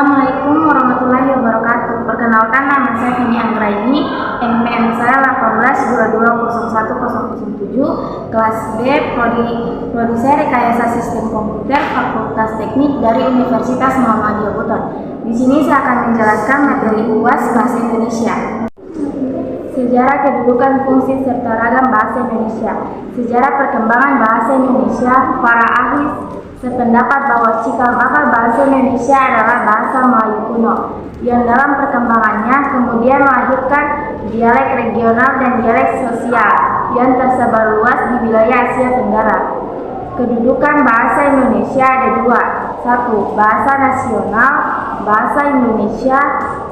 Assalamualaikum warahmatullahi wabarakatuh. Perkenalkan, nama saya Feni Anggraini, NPM saya 18220107, kelas B, Prodi saya Rekayasa Sistem Komputer, Fakultas Teknik dari Universitas Muhammadiyah Buton. Di sini saya akan menjelaskan materi UAS Bahasa Indonesia. Sejarah, kedudukan, fungsi, serta ragam bahasa Indonesia. Sejarah perkembangan bahasa Indonesia. Para ahli sependapat bahwa cikal bakal bahasa Indonesia adalah bahasa Melayu kuno, yang dalam perkembangannya kemudian melahirkan dialek regional dan dialek sosial yang tersebar luas di wilayah Asia Tenggara. Kedudukan bahasa Indonesia ada dua. Satu, bahasa nasional. Bahasa Indonesia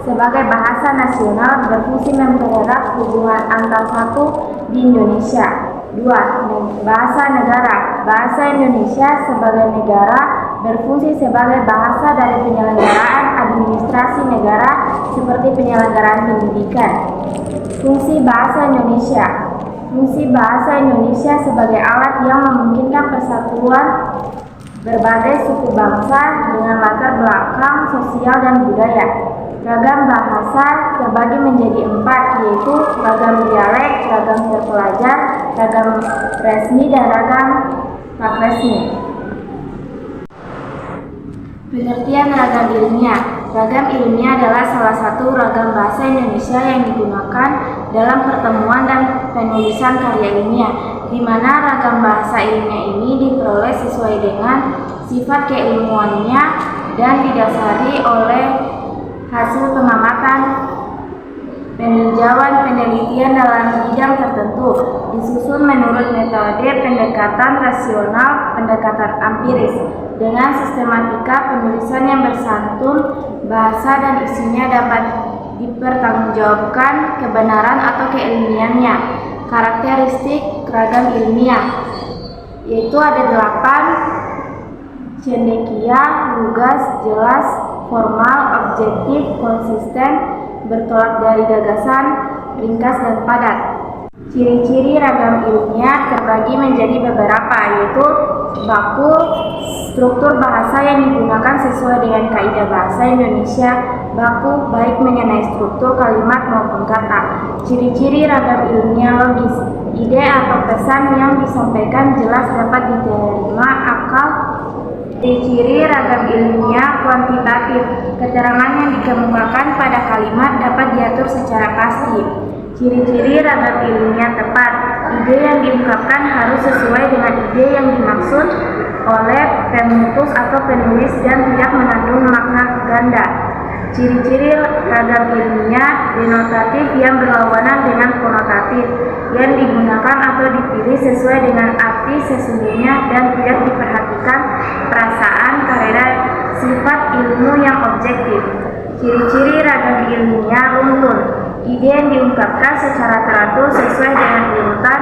sebagai bahasa nasional berfungsi mempererat hubungan antar satu di Indonesia. Dua, bahasa negara. Bahasa Indonesia sebagai negara berfungsi sebagai bahasa dari penyelenggaraan administrasi negara seperti penyelenggaraan pendidikan. Fungsi bahasa Indonesia. Fungsi bahasa Indonesia sebagai alat yang memungkinkan persatuan berbagai suku bangsa dengan latar belakang sosial dan budaya. Ragam bahasa terbagi menjadi 4, yaitu ragam dialek, ragam terpelajar, ragam resmi, dan ragam tak resmi. Pengertian ragam ilmiah. Ragam ilmiah adalah salah satu ragam bahasa Indonesia yang digunakan dalam pertemuan dan penulisan karya ilmiah, di mana ragam bahasa ilmiah ini diperoleh sesuai dengan sifat keilmuannya dan didasari oleh hasil pengamatan, peninjauan, penelitian dalam bidang tertentu, disusun menurut metode pendekatan rasional, pendekatan empiris, dengan sistematika penulisan yang bersantun, bahasa dan isinya dapat dipertanggungjawabkan kebenaran atau keilmiannya. Karakteristik ragam ilmiah yaitu ada 8: cendekia, lugas, jelas, formal, objektif, konsisten, bertolak dari gagasan, ringkas, dan padat. Ciri-ciri ragam ilmiah terbagi menjadi beberapa, yaitu baku, struktur bahasa yang digunakan sesuai dengan kaidah bahasa Indonesia. Baku baik mengenai struktur kalimat maupun kata. Ciri-ciri ragam ilmiah logis. Ide atau pesan yang disampaikan jelas dapat diterima akal. Ciri-ciri ragam ilmiah kuantitatif. Keterangan yang dikemukakan pada kalimat dapat diatur secara pasti. Ciri-ciri ragam ilmiah tepat. Ide yang diungkapkan harus sesuai dengan ide yang dimaksud oleh pemutus atau penulis dan tidak mengandung makna ganda. Ciri-ciri ragam ilmiah denotatif yang berlawanan dengan konotatif, yang digunakan atau dipilih sesuai dengan arti sesungguhnya dan tidak diperhatikan perasaan karena sifat ilmu yang objektif. Ciri-ciri ragam ilmiah runtun. Ide yang diungkapkan secara teratur sesuai dengan urutan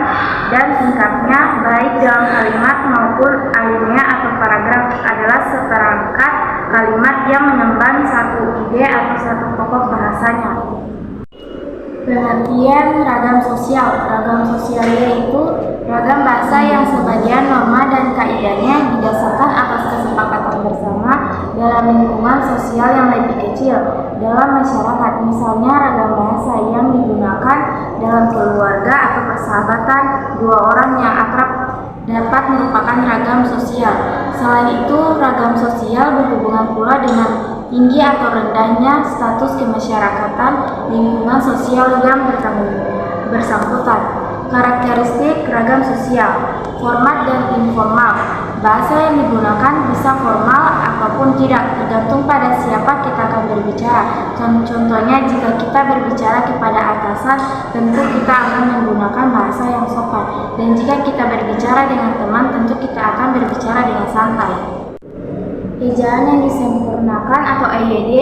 dan tingkatnya, baik dalam kalimat maupun alinea atau paragraf, adalah seperangkat kalimat yang mengemban satu ide atau satu pokok bahasanya. Pengertian ragam sosial. Ragam sosial yaitu ragam bahasa yang sebagian norma dan kaidahnya didasarkan atas kesepakatan bersama dalam lingkungan sosial yang lebih kecil dalam masyarakat. Misalnya, ragam bahasa yang digunakan dalam keluarga atau persahabatan dua orang yang akrab dapat merupakan ragam sosial. Selain itu, ragam sosial berhubungan pula dengan tinggi atau rendahnya status kemasyarakatan lingkungan sosial yang bersangkutan. Karakteristik ragam sosial. Format dan informal. Bahasa yang digunakan bisa formal ataupun tidak, tergantung pada siapa kita akan berbicara. Contohnya, jika kita berbicara kepada atasan, tentu kita akan menggunakan bahasa yang sopan. Dan jika kita berbicara dengan teman, tentu kita akan berbicara dengan santai. Ejaan yang disempurnakan atau EYD.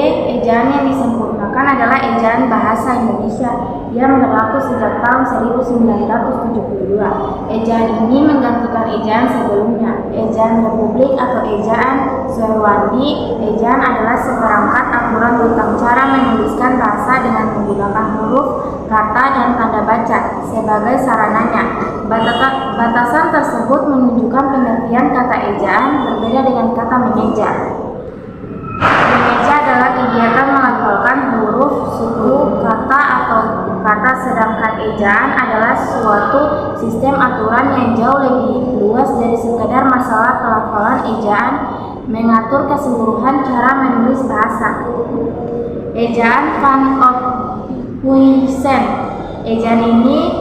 Ejaan yang disempurnakan adalah ejaan bahasa Indonesia yang berlaku sejak tahun 1972. Ejaan ini menggantikan ejaan sebelumnya. Ejaan Republik atau ejaan Suherwandi. Ejaan adalah seperangkat aturan tentang cara menuliskan bahasa dengan menggunakan huruf, kata, dan tanda baca sebagai sarananya. Batasan tersebut menunjukkan pengertian kata ejaan berbeda dengan kata mengeja. Mengeja adalah sedangkan ejaan adalah suatu sistem aturan yang jauh lebih luas dari sekadar masalah pelafalan. Ejaan mengatur keseluruhan cara menulis bahasa. Ejaan Van Ophuijsen. Ejaan ini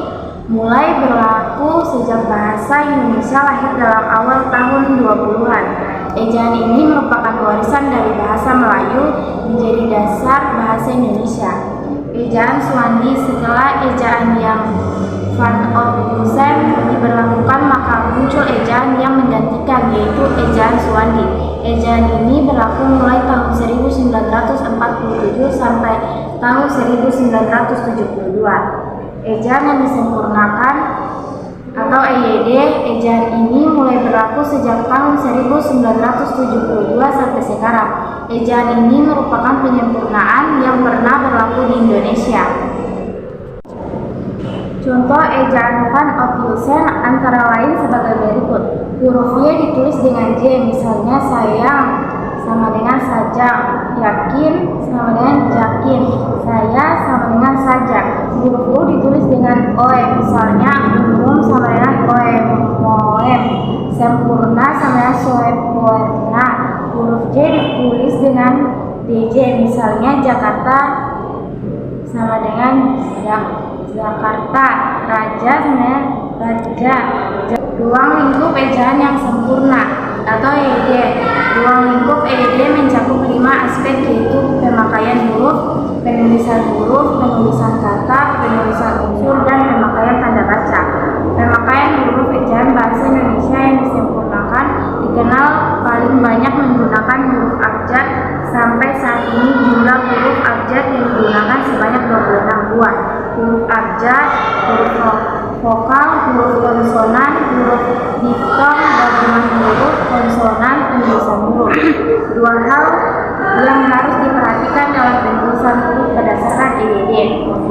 mulai berlaku sejak bahasa Indonesia lahir dalam awal tahun 20-an. Ejaan ini merupakan warisan dari bahasa Melayu menjadi dasar bahasa Indonesia. Ejaan Suwandi. Setelah ejaan yang Van Ophuijsen diberlakukan, maka muncul ejaan yang menggantikan, yaitu ejaan Suwandi. Ejaan ini berlaku mulai tahun 1947 sampai tahun 1972. Ejaan yang disempurnakan atau EYD. Ejaan ini mulai berlaku sejak tahun 1972 sampai sekarang. Ejaan ini merupakan penyempurnaan yang pernah berlaku di Indonesia. Contoh ejaan Van Ophuijsen antara lain sebagai berikut. Huruf Y ditulis dengan J, misalnya sayang sama dengan sajang, yakin sama dengan jakin, saya sama dengan saja. Huruf U ditulis dengan OE, misalnya umum sama dengan OEM, moem, sempurna sama dengan soempurna. Huruf J ditulis dengan DJ, misalnya Jakarta sama dengan Jakarta, raja sama raja. Ruang lingkup ejaan yang sempurna atau EYD. Ruang lingkup EYD mencakup 5 aspek, yaitu pemakaian huruf, penulisan huruf, penulisan kata, penulisan unsur, dan pemakaian tanda baca. Pemakaian huruf ejaan bahasa Indonesia yang disempurnakan dikenal paling banyak menggunakan huruf abjad. Sampai saat ini jumlah huruf abjad yang digunakan sebanyak 26 buah. Huruf abjad, huruf vokal, huruf konsonan, huruf diftong, gabungan huruf, konsonan, penulisan huruf. Dua hal yang harus diperhatikan dalam penulisan huruf berdasarkan EYD,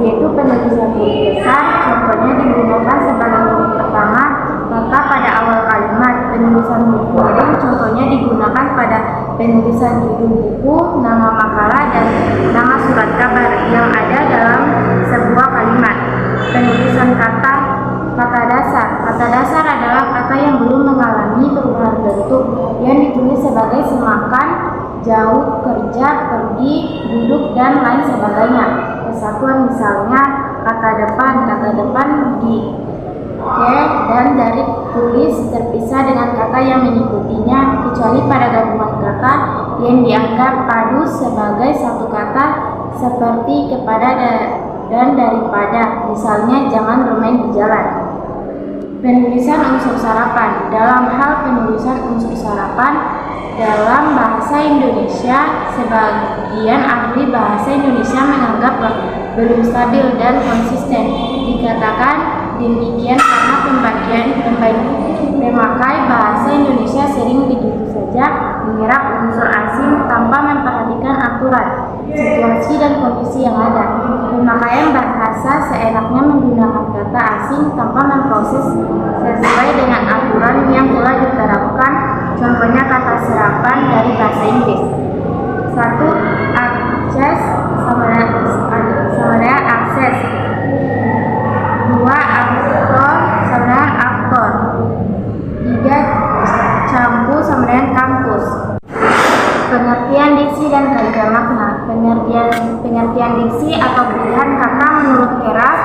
yaitu penulisan huruf besar, contohnya digunakan sebagai huruf pertama, maka pada awal kalimat. Penulisan huruf miring, contohnya digunakan pada penulisan judul buku, nama makalah, dan nama surat kabar yang ada dalam sebuah kalimat. Penulisan kata dasar. Kata dasar adalah kata yang belum mengalami perubahan bentuk, yang ditulis sebagai semakan, jauh, kerja, pergi, duduk, dan lain sebagainya. Kesatuan misalnya kata depan di dan dari tulis terpisah dengan kata yang mengikutinya, kecuali pada gabungan kata yang dianggap padu sebagai satu kata, seperti kepada dan daripada, misalnya jangan bermain di jalan. Penulisan unsur sarapan. Dalam hal penulisan unsur sarapan dalam bahasa Indonesia, sebagian ahli bahasa Indonesia menganggap belum stabil dan konsisten. Dikatakan demikian karena pemakai bahasa Indonesia sering begitu saja menyerap unsur asing tanpa memperhatikan aturan, situasi, dan kondisi yang ada. Pemakaian bahasa seenaknya menggunakan kata asing tanpa memproses sesuai dengan aturan yang telah diterapkan. Contohnya kata serapan dari bahasa Inggris. 1. Akses sama dengan akses. 2. Aktor sama dengan aktor. 3. Campu sama dengan kampus. Pengertian diksi dan kaidah makna. Pengertian diksi atau pilihan kata menurut Keras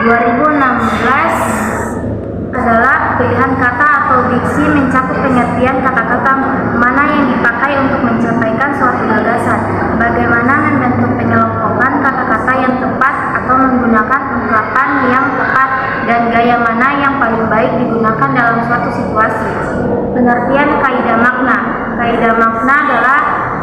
2016 adalah pilihan kata atau diksi mencakup pengertian kata-kata mana yang dipakai untuk menyampaikan suatu gagasan, bagaimana membentuk pengelompokan kata-kata yang tepat atau menggunakan ungkapan yang tepat, dan gaya mana yang paling baik digunakan dalam suatu situasi. Pengertian kaidah makna. Kaidah makna adalah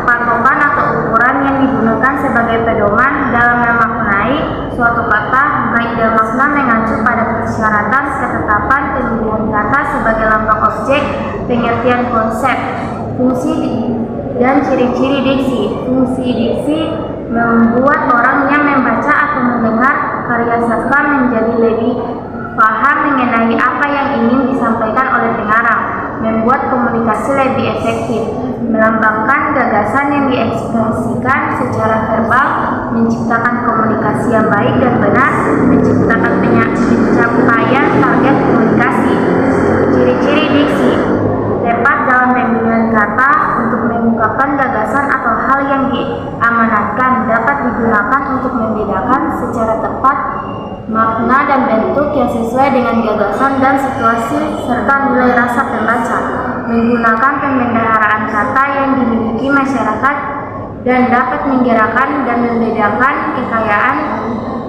patokan atau ukuran yang digunakan sebagai pedoman dalam memaknai suatu kata. Kaidah makna mengacu pada persyaratan ketetapan pemilihan kata sebagai lambang objek, pengertian konsep, fungsi, dan ciri-ciri diksi. Fungsi diksi membuat orang yang membaca atau mendengar karya sastra menjadi lebih paham mengenai apa yang ingin disampaikan oleh pengarang, membuat komunikasi lebih efektif, melambangkan gagasan yang diekspresikan pendidikan secara verbal, menciptakan komunikasi yang baik dan benar, menciptakan pencapaian target komunikasi. Ciri-ciri diksi: tepat dalam pemilihan kata untuk mengungkapkan gagasan atau hal yang diamanatkan, dapat digunakan untuk membedakan secara tepat makna dan bentuk yang sesuai dengan gagasan dan situasi serta nilai rasa pembaca, menggunakan pembendaharaan kata yang dimiliki masyarakat dan dapat menggerakkan dan membedakan kekayaan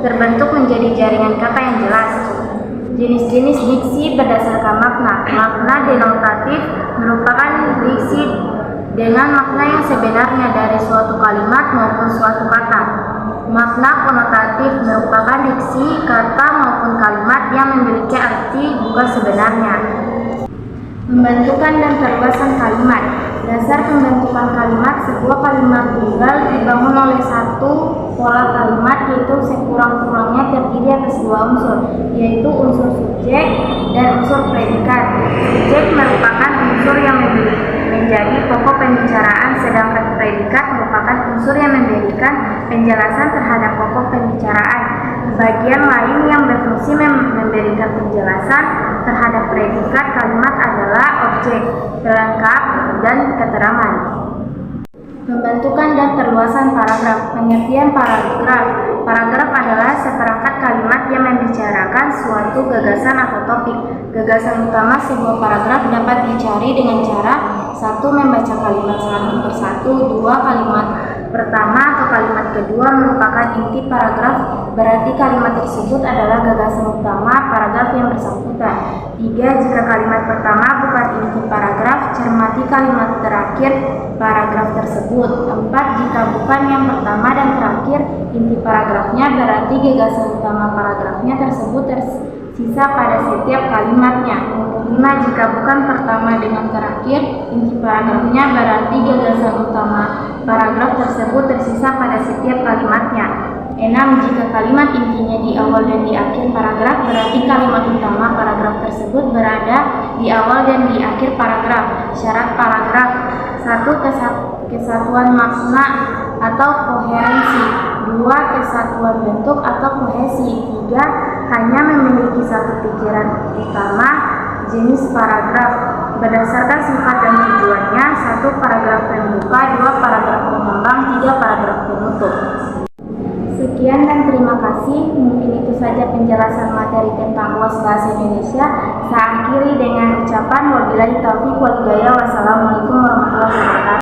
terbentuk menjadi jaringan kata yang jelas. Jenis-jenis diksi berdasarkan makna. Makna denotatif merupakan diksi dengan makna yang sebenarnya dari suatu kalimat maupun suatu kata. Makna konotatif merupakan diksi kata maupun kalimat yang memiliki arti bukan sebenarnya. Pembentukan dan perluasan kalimat. Dasar pembentukan kalimat: sebuah kalimat tunggal dibangun oleh satu pola kalimat, yaitu sekurang-kurangnya terdiri atas dua unsur, yaitu unsur subjek dan unsur predikat. Subjek merupakan unsur yang menjadi pokok pembicaraan, sedangkan predikat merupakan unsur yang memberikan penjelasan terhadap pokok pembicaraan. Bagian lain yang berfungsi memberikan penjelasan terhadap predikat kalimat adalah objek, pelengkap, dan keterangan. Pembentukan dan perluasan paragraf. Pengertian paragraf. Paragraf adalah seperangkat kalimat yang membicarakan suatu gagasan atau topik. Gagasan utama sebuah paragraf dapat dicari dengan cara: 1. Membaca kalimat satu persatu. 2. Kalimat pertama atau kalimat kedua merupakan inti paragraf, berarti kalimat tersebut adalah gagasan utama paragraf yang bersangkutan. 3. Jika kalimat pertama bukan inti paragraf, cermati kalimat terakhir paragraf tersebut. 4. Jika bukan yang pertama dan terakhir inti paragrafnya, berarti gagasan utama paragrafnya tersebut tersisa pada setiap kalimatnya. 5. Jika bukan pertama dengan terakhir inti paragrafnya, berarti gagasan utama paragraf tersebut tersisa pada setiap kalimatnya. 6. Jika kalimat intinya di awal dan di akhir paragraf, berarti kalimat utama paragraf tersebut berada di awal dan di akhir paragraf. Syarat paragraf: 1. Kesatuan makna atau koherensi. 2. Kesatuan bentuk atau kohesi. 3. Hanya memiliki satu pikiran utama. Jenis paragraf berdasarkan sifat dan tujuannya: 1. Paragraf pembuka. 2. Paragraf pengembang. 3. Paragraf penutup. Sekian dan terima kasih. Mungkin itu saja penjelasan materi tentang UAS Bahasa Indonesia. Saya akhiri dengan ucapan wabillahi taufiq wal hidayah. Wassalamualaikum warahmatullahi wabarakatuh.